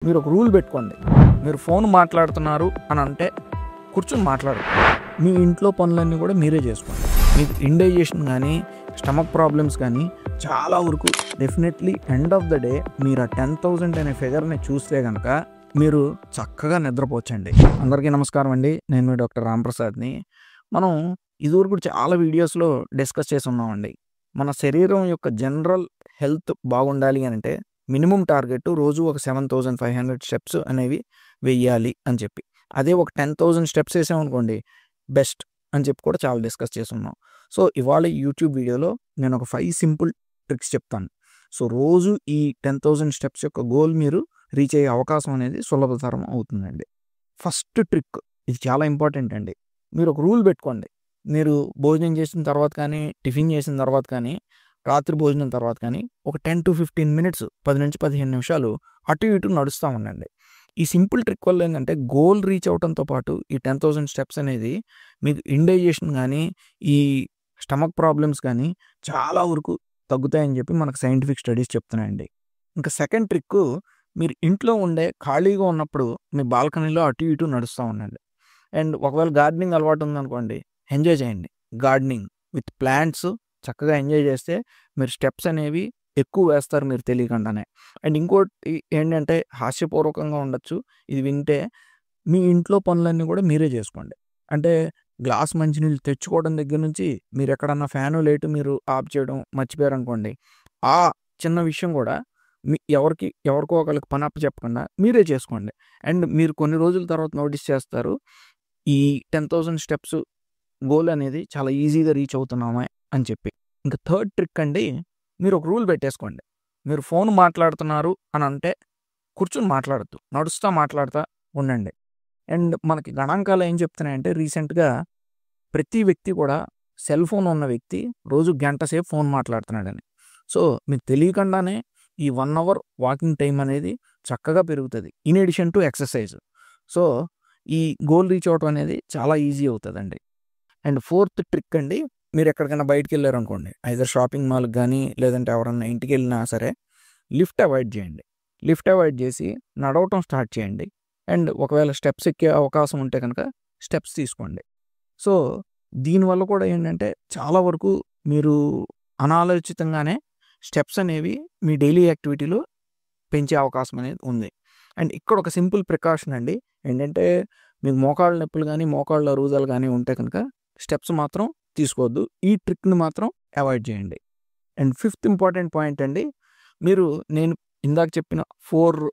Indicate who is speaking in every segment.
Speaker 1: మీరు ఒక రూల్ పెట్టుకోండి. మీరు ఫోన్ మాట్లాడుతున్నారు అని అంటే కూర్చొని మాట్లాడరు. మీ ఇంట్లో పనులన్నీ కూడా మీరే చేసుకోండి. మీకు ఇండైజెషన్ కానీ స్టమక్ ప్రాబ్లమ్స్ కానీ చాలా వరకు definitely end of the day మీరు ఆ 10,000 అనే ఫిగర్ని చూస్తే కనుక మీరు చక్కగా నిద్రపోవచ్చండి. అందరికీ నమస్కారం అండి. నేను మీ డాక్టర్ రాంప్రసాద్ని. మనం ఇదివరకు చాలా వీడియోస్లో డిస్కస్ చేసి ఉన్నామండి. మన శరీరం యొక్క జనరల్ హెల్త్ బాగుండాలి అని అంటే మినిమం టార్గెట్ రోజు ఒక 7,500 స్టెప్స్ అనేవి వెయ్యాలి అని చెప్పి. అదే ఒక 10,000 స్టెప్స్ వేసామనుకోండి బెస్ట్ అని చెప్పి కూడా చాలా డిస్కస్ చేసి ఉన్నాం. సో ఇవాళ యూట్యూబ్ వీడియోలో నేను ఒక 5 సింపుల్ ట్రిక్స్ చెప్తాను. సో రోజు ఈ 10,000 స్టెప్స్ యొక్క గోల్ మీరు రీచ్ అయ్యే అవకాశం అనేది సులభతరం అవుతుందండి. ఫస్ట్ ట్రిక్, ఇది చాలా ఇంపార్టెంట్ అండి. మీరు ఒక రూల్ పెట్టుకోండి. మీరు భోజనం చేసిన తర్వాత కానీ, టిఫిన్ చేసిన తర్వాత కానీ, రాత్రి భోజనం తర్వాత కానీ ఒక 10 to 15 మినిట్స్ 10 నుంచి 15 నిమిషాలు అటు ఇటు నడుస్తూ ఉండండి. ఈ సింపుల్ ట్రిక్ వల్ల ఏంటంటే గోల్ రీచ్ అవడంతో పాటు ఈ 10,000 స్టెప్స్ అనేది మీకు ఇండైజెషన్ కానీ, ఈ స్టమక్ ప్రాబ్లమ్స్ కానీ చాలా వరకు తగ్గుతాయని చెప్పి మనకు సైంటిఫిక్ స్టడీస్ చెప్తున్నాయండి. ఇంకా సెకండ్ ట్రిక్, మీరు ఇంట్లో ఉండే ఖాళీగా ఉన్నప్పుడు మీ బాల్కనీలో అటు ఇటు నడుస్తూ ఉండండి. అండ్ ఒకవేళ గార్డెనింగ్ అలవాటు ఉందనుకోండి, ఎంజాయ్ చేయండి. గార్డెనింగ్ విత్ ప్లాంట్స్ చక్కగా ఎంజాయ్ చేస్తే మీరు స్టెప్స్ అనేవి ఎక్కువ వేస్తారు మీరు తెలియకుండానే. అండ్ ఇంకోటి ఏంటంటే హాస్యపూర్వకంగా ఉండొచ్చు ఇది వింటే, మీ ఇంట్లో పనులన్నీ కూడా మీరే చేసుకోండి. అంటే గ్లాస్ మంచినీళ్ళు తెచ్చుకోవడం దగ్గర నుంచి మీరు ఎక్కడన్నా ఫ్యాను లైట్ మీరు ఆఫ్ చేయడం మర్చిపోయారు అనుకోండి, ఆ చిన్న విషయం కూడా ఎవరికో ఒకరికి పని అప్ప చెప్పకుండా మీరే చేసుకోండి. అండ్ మీరు కొన్ని రోజుల తర్వాత నోటీస్ చేస్తారు ఈ 10,000 స్టెప్స్ గోల్ అనేది చాలా ఈజీగా రీచ్ అవుతున్నామే అని చెప్పి. ఇంకా థర్డ్ ట్రిక్ అండి, మీరు ఒక రూల్ పెట్టేసుకోండి. మీరు ఫోన్ మాట్లాడుతున్నారు అని అంటే కూర్చొని మాట్లాడద్దు, నడుస్తూ మాట్లాడుతూ ఉండండి. అండ్ మనకి గణాంకాలు ఏం చెప్తున్నాయంటే రీసెంట్గా ప్రతి వ్యక్తి కూడా సెల్ ఫోన్ ఉన్న వ్యక్తి రోజు గంట సేపు ఫోన్ మాట్లాడుతున్నాడని. సో మీకు తెలియకుండానే ఈ 1 అవర్ వాకింగ్ టైం అనేది చక్కగా పెరుగుతుంది, in addition to exercise. So ఈ గోల్ రీచ్ అవడం అనేది చాలా ఈజీ అవుతుందండి. అండ్ ఫోర్త్ ట్రిక్ అండి, మీరు ఎక్కడికైనా బయటికి వెళ్ళారనుకోండి, ఐదర్ షాపింగ్ మాల్కి కానీ లేదంటే ఎవరన్నా ఇంటికి వెళ్ళినా సరే లిఫ్ట్ అవాయిడ్ చేయండి. లిఫ్ట్ అవాయిడ్ చేసి నడవటం స్టార్ట్ చేయండి. అండ్ ఒకవేళ స్టెప్స్ ఎక్కే అవకాశం ఉంటే కనుక స్టెప్స్ తీసుకోండి. సో దీనివల్ల కూడా ఏంటంటే చాలా వరకు మీరు అనాలోచితంగానే స్టెప్స్ అనేవి మీ డైలీ యాక్టివిటీలో పెంచే అవకాశం అనేది ఉంది. అండ్ ఇక్కడ ఒక సింపుల్ ప్రికాషన్ అండి, ఏంటంటే మీకు మోకాళ్ళ నొప్పులు కానీ మోకాళ్ళ అరుగుదల కానీ ఉంటే కనుక స్టెప్స్ మాత్రం తీసుకోవద్దు. ఈ ట్రిక్ని మాత్రం అవాయిడ్ చేయండి. అండ్ ఫిఫ్త్ ఇంపార్టెంట్ పాయింట్ అండి, మీరు నేను ఇందాక చెప్పిన 4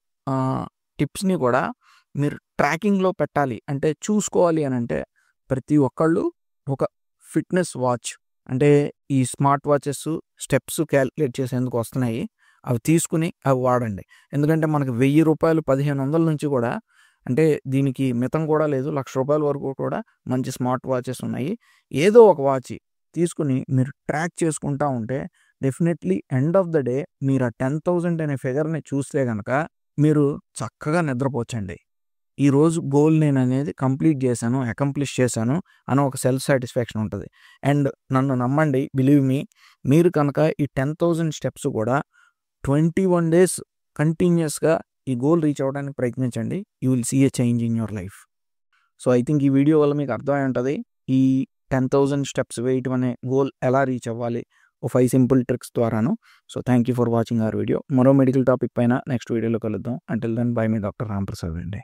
Speaker 1: టిప్స్ని కూడా మీరు ట్రాకింగ్లో పెట్టాలి అంటే చూసుకోవాలి అని అంటే ప్రతి ఒక్కళ్ళు ఒక ఫిట్నెస్ వాచ్, అంటే ఈ స్మార్ట్ వాచెస్ స్టెప్స్ క్యాలిక్యులేట్ చేసేందుకు వస్తున్నాయి, అవి తీసుకుని అవి వాడండి. ఎందుకంటే మనకి 1,000 రూపాయలు 1,500 నుంచి కూడా, అంటే దీనికి మితం కూడా లేదు, 1,00,000 రూపాయల వరకు కూడా మంచి స్మార్ట్ వాచెస్ ఉన్నాయి. ఏదో ఒక వాచ్ తీసుకుని మీరు ట్రాక్ చేసుకుంటూ ఉంటే definitely end of the day మీరు ఆ 10,000 అనే ఫిగర్ని చూస్తే కనుక మీరు చక్కగా నిద్రపోవచ్చండి. ఈరోజు గోల్ నేను అనేది కంప్లీట్ చేశాను, అకంప్లిష్ చేశాను అని ఒక సెల్ఫ్ సాటిస్ఫాక్షన్ ఉంటుంది. అండ్ నన్ను నమ్మండి, బిలీవ్ మీ, మీరు కనుక ఈ 10,000 స్టెప్స్ కూడా 21 days కంటిన్యూస్గా ఈ గోల్ రీచ్ అవ్వడానికి ప్రయత్నించండి. You will see a change in your life. So I think ఈ వీడియో వల్ల మీకు అర్థమై ఉంటుంది ఈ 10,000 స్టెప్స్ వేయటం అనే గోల్ ఎలా రీచ్ అవ్వాలి ఓ 5 సింపుల్ ట్రిక్స్ ద్వారాను. So thank you for watching our video. మరో మెడికల్ టాపిక్ పైన నెక్స్ట్ వీడియోలో కలుద్దాం. అంటిల్ దెన్ బై మీ డాక్టర్ రాంప్రసాద్ అండి.